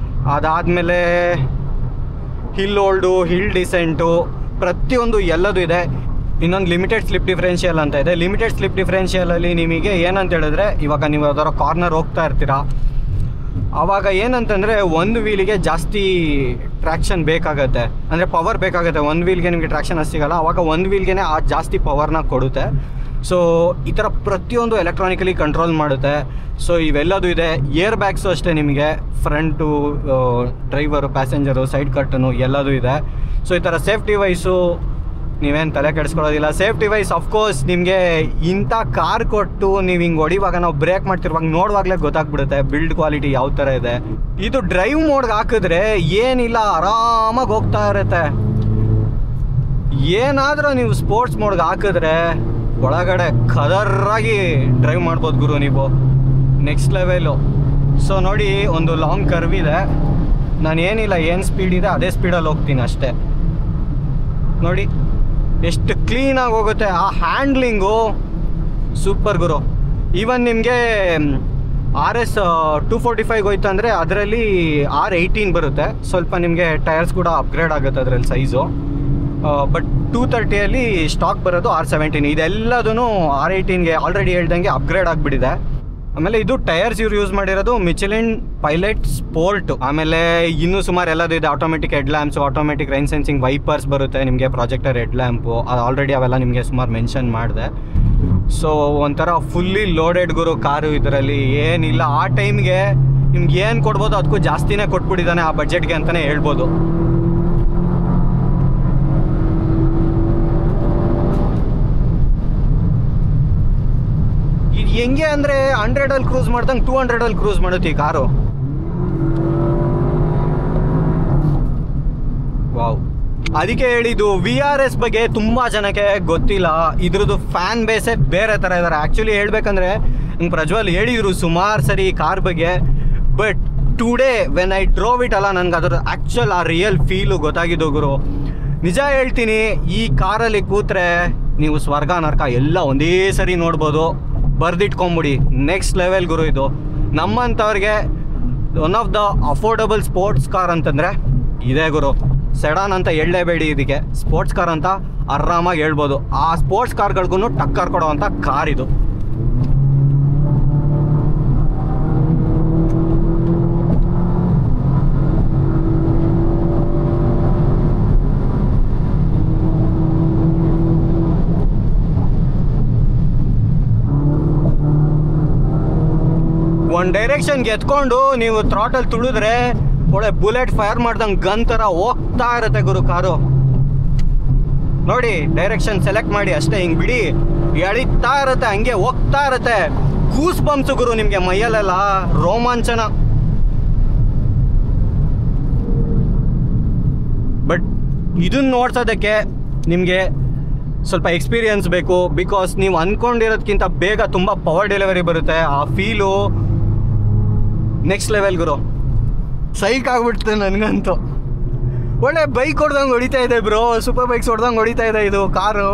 ಅದಾದಮೇಲೆ ಹಿಲ್ ಹೋಲ್ಡು, ಹಿಲ್ ಡಿಸೆಂಟು ಪ್ರತಿಯೊಂದು ಎಲ್ಲದೂ ಇದೆ. ಇನ್ನೊಂದು ಲಿಮಿಟೆಡ್ ಸ್ಲಿಪ್ ಡಿಫ್ರೆನ್ಷಿಯಲ್ ಅಂತ ಇದೆ. ಲಿಮಿಟೆಡ್ ಸ್ಲಿಪ್ ಡಿಫ್ರೆನ್ಷಿಯಲಲ್ಲಿ ನಿಮಗೆ ಏನಂತ ಹೇಳಿದ್ರೆ, ಇವಾಗ ನೀವು ಯಾವ್ದಾದ್ರು ಕಾರ್ನರ್ ಹೋಗ್ತಾ ಇರ್ತೀರಾ, ಆವಾಗ ಏನಂತಂದರೆ ಒಂದು ವೀಲಿಗೆ ಜಾಸ್ತಿ ಟ್ರ್ಯಾಕ್ಷನ್ ಬೇಕಾಗತ್ತೆ, ಅಂದರೆ ಪವರ್ ಬೇಕಾಗುತ್ತೆ. ಒಂದು ವೀಲ್ಗೆ ನಿಮಗೆ ಟ್ರ್ಯಾಕ್ಷನ್ ಅಷ್ಟು ಸಿಗೋಲ್ಲ, ಆವಾಗ ಒಂದು ವೀಲ್ಗೆ ಆ ಜಾಸ್ತಿ ಪವರ್ನ ಕೊಡುತ್ತೆ. ಸೊ ಈ ಥರ ಪ್ರತಿಯೊಂದು ಎಲೆಕ್ಟ್ರಾನಿಕಲಿ ಕಂಟ್ರೋಲ್ ಮಾಡುತ್ತೆ. ಸೊ ಇವೆಲ್ಲದೂ ಇದೆ. ಏರ್ ಬ್ಯಾಗ್ಸು ಅಷ್ಟೇ, ನಿಮಗೆ ಫ್ರಂಟು, ಡ್ರೈವರು, ಪ್ಯಾಸೆಂಜರು, ಸೈಡ್ ಕರ್ಟನು ಎಲ್ಲದೂ ಇದೆ. ಸೊ ಈ ಥರ ಸೇಫ್ಟಿ ವೈಸು ನೀವೇನು ತಲೆ ಕೆಡಿಸ್ಕೊಳ್ಳೋದಿಲ್ಲ. ಸೇಫ್ಟಿ ವೈಸ್ ಅಫ್ಕೋರ್ಸ್ ನಿಮಗೆ ಇಂಥ ಕಾರ್ ಕೊಟ್ಟು ನೀವು ಹಿಂಗೆ ಹೊಡಿವಾಗ, ನಾವು ಬ್ರೇಕ್ ಮಾಡ್ತಿರುವಾಗ ನೋಡುವಾಗಲೇ ಗೊತ್ತಾಗ್ಬಿಡುತ್ತೆ ಬಿಲ್ಡ್ ಕ್ವಾಲಿಟಿ ಯಾವ ಥರ ಇದೆ. ಇದು ಡ್ರೈವ್ ಮೋಡ್ಗೆ ಹಾಕಿದ್ರೆ ಏನಿಲ್ಲ, ಆರಾಮಾಗಿ ಹೋಗ್ತಾ ಇರುತ್ತೆ. ಏನಾದರೂ ನೀವು ಸ್ಪೋರ್ಟ್ಸ್ ಮೋಡ್ಗೆ ಹಾಕಿದ್ರೆ ಒಳಗಡೆ ಕದರಾಗಿ ಡ್ರೈವ್ ಮಾಡ್ಬೋದು ಗುರು ನೀವು, ನೆಕ್ಸ್ಟ್ ಲೆವೆಲು. ಸೊ ನೋಡಿ, ಒಂದು ಲಾಂಗ್ ಕರ್ವ್ ಇದೆ. ನಾನು ಏನಿಲ್ಲ, ಏನು ಸ್ಪೀಡ್ ಇದೆ ಅದೇ ಸ್ಪೀಡಲ್ಲಿ ಹೋಗ್ತೀನಿ ಅಷ್ಟೇ. ನೋಡಿ ಎಷ್ಟು ಕ್ಲೀನಾಗಿ ಹೋಗುತ್ತೆ. ಆ ಹ್ಯಾಂಡ್ಲಿಂಗು ಸೂಪರ್ ಗುರು. ಈವನ್ ನಿಮಗೆ RS 245 ಹೋಯ್ತು ಅಂದರೆ ಅದರಲ್ಲಿ R18 ಬರುತ್ತೆ. ಸ್ವಲ್ಪ ನಿಮಗೆ ಟೈರ್ಸ್ ಕೂಡ ಅಪ್ಗ್ರೇಡ್ ಆಗುತ್ತೆ ಅದರಲ್ಲಿ ಸೈಜು. ಬಟ್ 230ಯಲ್ಲಿ ಸ್ಟಾಕ್ ಬರೋದು R17. ಇದೆಲ್ಲದೂ R18ಗೆ ಆಲ್ರೆಡಿ ಹೇಳ್ದಂಗೆ ಅಪ್ಗ್ರೇಡ್ ಆಗಿಬಿಟ್ಟಿದೆ. ಆಮೇಲೆ ಇದು ಟೈರ್ಸ್ ಇವ್ರು ಯೂಸ್ ಮಾಡಿರೋದು ಮಿಚೆಲಿನ್ ಪೈಲಟ್ ಸ್ಪೋರ್ಟ್. ಆಮೇಲೆ ಇನ್ನೂ ಸುಮಾರು ಎಲ್ಲದು ಇದೆ. Automatic head lamps, automatic rain sensing wipers ಬರುತ್ತೆ ನಿಮಗೆ, ಪ್ರಾಜೆಕ್ಟರ್ ಹೆಡ್ ಲ್ಯಾಂಪು, ಅದು ಆಲ್ರೆಡಿ ಅವೆಲ್ಲ ನಿಮಗೆ ಸುಮಾರು ಮೆನ್ಷನ್ ಮಾಡಿದೆ. ಸೊ ಒಂಥರ ಫುಲ್ಲಿ ಲೋಡೆಡ್ ಗುರು ಕಾರು. ಇದರಲ್ಲಿ ಏನಿಲ್ಲ, ಆ ಟೈಮ್ಗೆ ನಿಮ್ಗೆ ಏನು ಕೊಡ್ಬೋದು ಅದಕ್ಕೂ ಜಾಸ್ತಿನೇ ಕೊಟ್ಬಿಟ್ಟಿದ್ದಾನೆ ಆ ಬಜೆಟ್ಗೆ ಅಂತಲೇ ಹೇಳ್ಬೋದು. ಇದು ಹೆಂಗೆ ಅಂದರೆ 100ಅಲ್ಲಿ ಕ್ರೂಸ್ ಮಾಡ್ದಂಗೆ 200ಅಲ್ಲಿ ಕ್ರೂಸ್ ಮಾಡುತ್ತೆ ಈ ಕಾರು. ವಾವ್. ಅದಕ್ಕೆ ಹೇಳಿದ್ದು VRS ಬಗ್ಗೆ ತುಂಬ ಜನಕ್ಕೆ ಗೊತ್ತಿಲ್ಲ. ಇದ್ರದ್ದು ಫ್ಯಾನ್ ಬೇಸೇ ಬೇರೆ ಥರ ಇದ್ದಾರೆ. ಆ್ಯಕ್ಚುಲಿ ಹೇಳ್ಬೇಕಂದ್ರೆ ನಂಗೆ ಪ್ರಜ್ವಲ್ ಹೇಳಿದರು ಸುಮಾರು ಸರಿ ಈ ಕಾರ್ ಬಗ್ಗೆ. But today when I drove it ಅಲ್ಲ, ನನಗೆ ಅದರ ಆ್ಯಕ್ಚುಲ್ ಆ ರಿಯಲ್ ಫೀಲು ಗೊತ್ತಾಗಿದ್ದು ಗುರು. ನಿಜ ಹೇಳ್ತೀನಿ, ಈ ಕಾರಲ್ಲಿ ಕೂತ್ರೆ ನೀವು ಸ್ವರ್ಗ ನರ್ಕ ಎಲ್ಲ ಒಂದೇ ಸರಿ ನೋಡ್ಬೋದು. ಬರ್ದಿಟ್ಕೊಂಬಿಡಿ, ನೆಕ್ಸ್ಟ್ ಲೆವೆಲ್ ಗುರು ಇದು. ನಮ್ಮಂಥವ್ರಿಗೆ one of the affordable sports car ಅಂತಂದರೆ ಇದೇ ಗುರು. ಸೆಡಾನ್ ಅಂತ ಹೇಳಲೇಬೇಡಿ, ಇದಕ್ಕೆ ಸ್ಪೋರ್ಟ್ಸ್ ಕಾರ್ ಅಂತ ಆರಾಮಾಗಿ ಹೇಳ್ಬೋದು. ಆ ಸ್ಪೋರ್ಟ್ಸ್ ಕಾರ್ಗಳಿಗೂ ಟಕ್ಕರ್ ಕೊಡೋವಂಥ ಕಾರ್ ಇದು. ಒಂದು ಡೈರೆಕ್ಷನ್ಗೆ ಎತ್ಕೊಂಡು ನೀವು ಥ್ರಾಟಲ್ ತುಳಿದ್ರೆ ಒಳ್ಳೆ ಬುಲೆಟ್ ಫೈರ್ ಮಾಡ್ದಂಗೆ ಗನ್ ಥರ ಹೋಗ್ತಾ ಇರುತ್ತೆ ಗುರು ಕಾರು. ನೋಡಿ, ಡೈರೆಕ್ಷನ್ ಸೆಲೆಕ್ಟ್ ಮಾಡಿ ಅಷ್ಟೇ, ಹಿಂಗೆ ಬಿಡಿ, ಎಳಿತಾ ಇರುತ್ತೆ, ಹಂಗೆ ಹೋಗ್ತಾ ಇರುತ್ತೆ. ಗೂಸ್ ಬಂಪ್ಸು ಗುರು, ನಿಮಗೆ ಮೈಯಲ್ಲೆಲ್ಲ ರೋಮಾಂಚನ. ಬಟ್ ಇದನ್ನ ನೋಡ್ಸೋದಕ್ಕೆ ನಿಮಗೆ ಸ್ವಲ್ಪ ಎಕ್ಸ್ಪೀರಿಯನ್ಸ್ ಬೇಕು. ಬಿಕಾಸ್ ನೀವು ಅಂದ್ಕೊಂಡಿರೋದಕ್ಕಿಂತ ಬೇಗ ತುಂಬ ಪವರ್ ಡೆಲಿವರಿ ಬರುತ್ತೆ. ಆ ಫೀಲು ನೆಕ್ಸ್ಟ್ ಲೆವೆಲ್ ಗುರು. ಸೈಕ್ ಆಗ್ಬಿಡ್ತದೆ ನನಗಂತೂ. ಒಳ್ಳೆ ಬೈಕ್ ಹೊಡ್ದಂಗೆ ಹೊಡಿತಾ ಇದೆ ಬ್ರೋ, ಸೂಪರ್ ಬೈಕ್ಸ್ ಹೊಡ್ದಂಗೆ ಹೊಡಿತಾ ಇದೆ ಇದು ಕಾರು.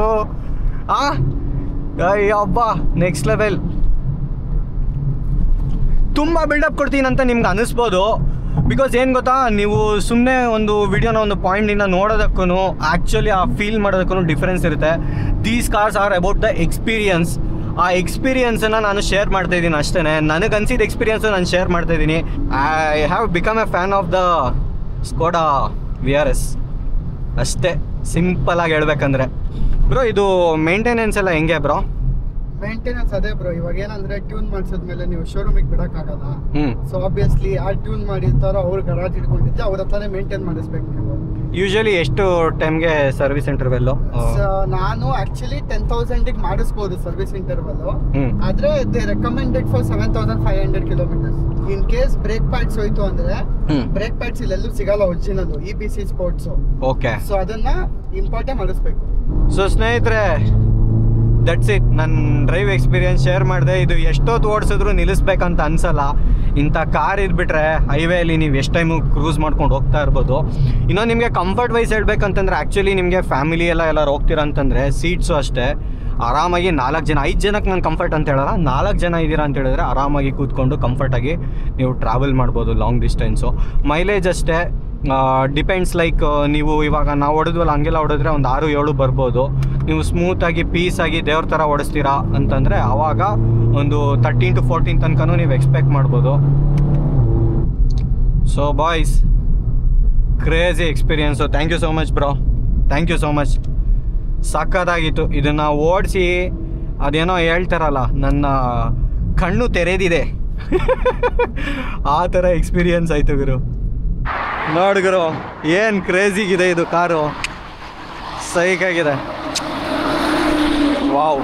ಅಬ್ಬ, ನೆಕ್ಸ್ಟ್ ಲೆವೆಲ್. ತುಂಬ ಬಿಲ್ಡಪ್ ಕೊಡ್ತೀನಿ ಅಂತ ನಿಮ್ಗೆ ಅನ್ನಿಸ್ಬೋದು. ಬಿಕಾಸ್ ಏನು ಗೊತ್ತಾ, ನೀವು ಸುಮ್ಮನೆ ಒಂದು ವಿಡಿಯೋನ ಒಂದು ಪಾಯಿಂಟಿಂದ ನೋಡೋದಕ್ಕೂ ಆ್ಯಕ್ಚುಲಿ ಆ ಫೀಲ್ ಮಾಡೋದಕ್ಕೂ ಡಿಫ್ರೆನ್ಸ್ ಇರುತ್ತೆ. These cars R about the experience. ಆ ಎಕ್ಸ್ಪೀರಿಯನ್ಸನ್ನು ನಾನು ಶೇರ್ ಮಾಡ್ತಾಯಿದ್ದೀನಿ ಅಷ್ಟೇ. ನನಗೆ ಅನಿಸಿದ ಎಕ್ಸ್ಪೀರಿಯನ್ಸು ನಾನು ಶೇರ್ ಮಾಡ್ತಾಯಿದ್ದೀನಿ. I have become A fan of the Skoda VRS ಅಷ್ಟೇ, ಸಿಂಪಲಾಗಿ ಹೇಳ್ಬೇಕಂದ್ರೆ. ಬ್ರೋ, ಇದು ಮೇಂಟೆನೆನ್ಸ್ ಎಲ್ಲ ಹೆಂಗೆ ಬ್ರೋ? ಮೇಂಟೆನೆನ್ಸ್ ಅದೇ ಬ್ರೋ, ಇವಾಗ ಏನಂದ್ರೆ ಟ್ಯೂನ್ ಮಾಡಿಸಿದ್ಮೇಲೆ ನೀವು ಶೋರೂಮಿಗೆ ಬಿಡಕ್ಕಾಗಲ್ಲ. ಸೊ ಆಬ್ವಿಯಸ್ಲಿ ಆ ಟ್ಯೂನ್ ಮಾಡಿರ್ತಾರೋ ಅವ್ರು ಗರಾಜ್ ಇಟ್ಕೊಂಡಿದ್ದೆ, ಅವ್ರ ಹತ್ರನೇ ಮೇಂಟೈನ್ ಮಾಡಿಸ್ಬೇಕು ನೀವು. ಯೂಶಲಿ ಎಷ್ಟು ಟೈಮ್ಗೆ ಸರ್ವಿಸ್ ಇಂಟರ್ವೆಲ್ಲು? ನಾನು ಆಕ್ಚುಲಿ 10,000ಗೆ ಮಾಡಿಸ್ಬೋದು ಸರ್ವಿಸ್ ಇಂಟರ್ವೆಲ್ಲು. ಆದ್ರೆ they recommended for 7,500 kilometres. In case brake pads ಹೋಯ್ತು ಅಂದ್ರೆ, ಬ್ರೇಕ್ ಪ್ಯಾಡ್ಸ್ ಇಲ್ಲೆಲ್ಲೂ ಸಿಗಲ್ಲ original EPC sports. Okay, so ಅದನ್ನ ಇಂಪಾರ್ಟೇ ಮಾಡಿಸ್ಬೇಕು. ಸೊ ಸ್ನೇಹಿತರೆ, ದಟ್ಸ್ ಇಟ್. ನನ್ನ ಡ್ರೈವ್ ಎಕ್ಸ್ಪೀರಿಯನ್ಸ್ ಶೇರ್ ಮಾಡಿದೆ. ಇದು ಎಷ್ಟೊತ್ತು ಓಡಿಸಿದ್ರು ನಿಲ್ಲಿಸ್ಬೇಕಂತ ಅನ್ಸಲ್ಲ. ಇಂಥ ಕಾರ್ ಇದ್ಬಿಟ್ರೆ ಹೈವೇಲಿ ನೀವು ಎಷ್ಟು ಟೈಮು ಕ್ರೂಸ್ ಮಾಡ್ಕೊಂಡು ಹೋಗ್ತಾ ಇರ್ಬೋದು. ಇನ್ನೊಂದು ನಿಮಗೆ ಕಂಫರ್ಟ್ ವೈಸ್ ಹೇಳ್ಬೇಕಂತಂದ್ರೆ, ಆ್ಯಕ್ಚುಲಿ ನಿಮಗೆ ಫ್ಯಾಮಿಲಿ ಎಲ್ಲರೂ ಹೋಗ್ತೀರಾ ಅಂತಂದರೆ ಸೀಟ್ಸು ಅಷ್ಟೇ ಆರಾಮಾಗಿ 4 ಜನ, 5 ಜನಕ್ಕೆ ನಾನು ಕಂಫರ್ಟ್ ಅಂತ ಹೇಳಲ್ಲ, 4 ಜನ ಇದ್ದೀರಾ ಅಂತ ಹೇಳಿದ್ರೆ ಆರಾಮಾಗಿ ಕೂತ್ಕೊಂಡು ಕಂಫರ್ಟಾಗಿ ನೀವು ಟ್ರಾವೆಲ್ ಮಾಡ್ಬೋದು ಲಾಂಗ್ ಡಿಸ್ಟೆನ್ಸು. ಮೈಲೇಜ್ ಅಷ್ಟೇ ಡಿಪೆಂಡ್ಸ್ ಲೈಕ್ ನೀವು ಇವಾಗ ನಾವು ಹೊಡೆದ್ವಲ್ಲ ಹಂಗೆಲ್ಲ ಹೊಡೆದ್ರೆ ಒಂದು 6-7 ಬರ್ಬೋದು. ನೀವು ಸ್ಮೂತಾಗಿ ಪೀಸಾಗಿ ದೇವ್ರ ಥರ ಹೊಡೆಸ್ತೀರಾ ಅಂತಂದರೆ ಆವಾಗ ಒಂದು 13 to 14 ತನಕನೂ ನೀವು ಎಕ್ಸ್ಪೆಕ್ಟ್ ಮಾಡ್ಬೋದು. So boys, crazy experience. Thank you so much bro, thank you so much. ಸಕ್ಕತ್ತಾಗಿತ್ತು. ಇದನ್ನು ಓಡಿಸಿ ಅದೇನೋ ಹೇಳ್ತಾರಲ್ಲ, ನನ್ನ ಕಣ್ಣು ತೆರೆದಿದೆ ಆ ಥರ ಎಕ್ಸ್ಪೀರಿಯನ್ಸ್ ಆಯಿತು ಗುರು. ನೋಡಿ ಗುರು, ಏನು ಕ್ರೇಜಿಗಿದೆ ಇದು ಕಾರು, ಸೈಕಾಗಿದೆ. Wow,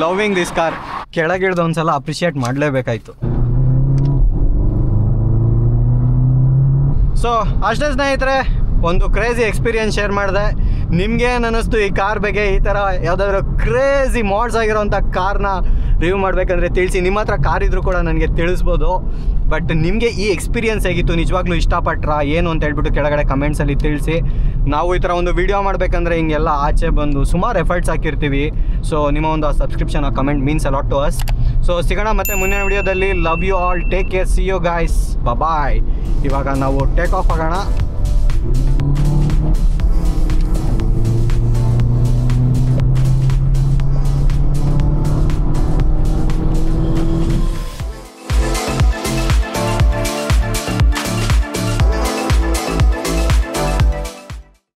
loving this car. ಕೆಳಗಿಳ್ದು ಒಂದ್ಸಲ ಅಪ್ರಿಷಿಯೇಟ್ ಮಾಡಲೇಬೇಕಾಯ್ತು. ಸೊ ಅಷ್ಟೇ ಸ್ನೇಹಿತರೆ, ಒಂದು ಕ್ರೇಜಿ ಎಕ್ಸ್ಪೀರಿಯನ್ಸ್ ಶೇರ್ ಮಾಡಿದೆ. ನಿಮ್ಗೇನು ಅನ್ನಿಸ್ತು ಈ ಕಾರ್ ಬಗ್ಗೆ? ಈ ಥರ ಯಾವುದಾದ್ರೂ ಕ್ರೇಜಿ ಮಾಡ್ಸ್ ಆಗಿರೋಂಥ ಕಾರ್ನ ರಿವ್ಯೂ ಮಾಡಬೇಕಂದ್ರೆ ತಿಳಿಸಿ. ನಿಮ್ಮ ಹತ್ರ ಕಾರ್ ಇದ್ರೂ ಕೂಡ ನನಗೆ ತಿಳಿಸ್ಬೋದು. ಬಟ್ ನಿಮಗೆ ಈ ಎಕ್ಸ್ಪೀರಿಯನ್ಸ್ ಹೇಗಿತ್ತು, ನಿಜವಾಗ್ಲೂ ಇಷ್ಟಪಟ್ರಾ ಏನು ಅಂತ ಹೇಳ್ಬಿಟ್ಟು ಕೆಳಗಡೆ ಕಮೆಂಟ್ಸಲ್ಲಿ ತಿಳಿಸಿ. ನಾವು ಈ ಥರ ಒಂದು ವೀಡಿಯೋ ಮಾಡಬೇಕಂದ್ರೆ ಹಿಂಗೆಲ್ಲ ಆಚೆ ಬಂದು ಸುಮಾರು ಎಫರ್ಟ್ಸ್ ಹಾಕಿರ್ತೀವಿ. ಸೊ ನಿಮ್ಮ ಒಂದು ಸಬ್ಸ್ಕ್ರಿಪ್ಷನ್ ಆ comment means a lot to us. So ಸಿಗೋಣ ಮತ್ತೆ ಮುಂದಿನ ವೀಡಿಯೋದಲ್ಲಿ. Love you all, take care, see you guys, bye. ಇವಾಗ ನಾವು ಟೇಕ್ ಆಫ್ ಆಗೋಣ.